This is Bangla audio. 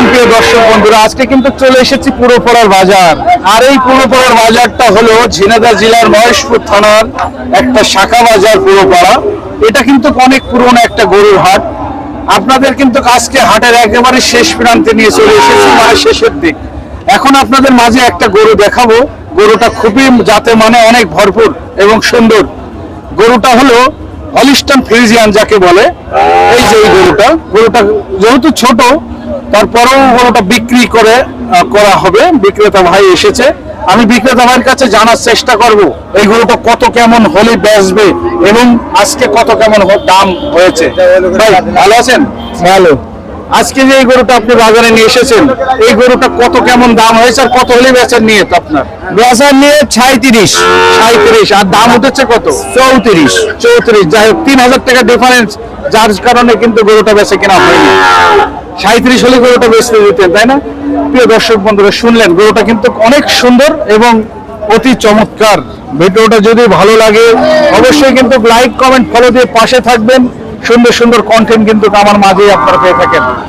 প্রিয় দর্শক বন্ধুরা, আজকে কিন্তু চলে এসেছি পুরোপাড়ার বাজার। আর এই পুরোপাড়ার বাজারটা হলো ঝিনাইদহ জেলার মহেশপুর থানার একটা শাখা বাজার পুরোপাড়া। এটা কিন্তু অনেক পুরনো একটা গরুর হাট। আপনাদের কিন্তু আজকে হাটের একেবারে শেষ প্রান্তে নিয়ে চলে এসেছি, মানে শেষের দিক। এখন আপনাদের মাঝে একটা গরু দেখাবো। গরুটা খুবই জাতে মানে অনেক ভরপুর এবং সুন্দর। গরুটা হলো হলিস্টান ফ্রিজিয়ান যাকে বলে। এই যে এই গরুটা যেহেতু ছোট, তারপরেও গরুটা বিক্রি করা হবে। বিক্রেতা ভাই এসেছে, আমি বিক্রেতা ভাইয়ের কাছে জানার চেষ্টা করব এই গরুটা কত কেমন হলে বেচবে এবং আজকে কত কেমন দাম হয়েছে। ভাই ভালো আছেন? ভালো। আজকে যে এই গরুটা আপনি বাজারে নিয়ে এসেছেন, এই গরুটা কত কেমন দাম হয়েছে আর কত হলে বেচার নিয়ে আপনার? বেচার নিয়ে 37। আর দাম উঠেছে কত? 34। যাই হোক, 3000 টাকা ডিফারেন্স, যার কারণে কিন্তু গরুটা বেচে কেনা হয়নি। 37 হলে গরুটা বেচতে দিতেন, তাই না? প্রিয় দর্শক বন্ধুরা, শুনলেন, গরুটা কিন্তু অনেক সুন্দর এবং অতি চমৎকার। ভিডিওটা যদি ভালো লাগে অবশ্যই কিন্তু লাইক, কমেন্ট, ফলো দিয়ে পাশে থাকবেন। সুন্দর সুন্দর কন্টেন্ট কিন্তু আমার মাঝেই আপনারা পেয়ে থাকেন।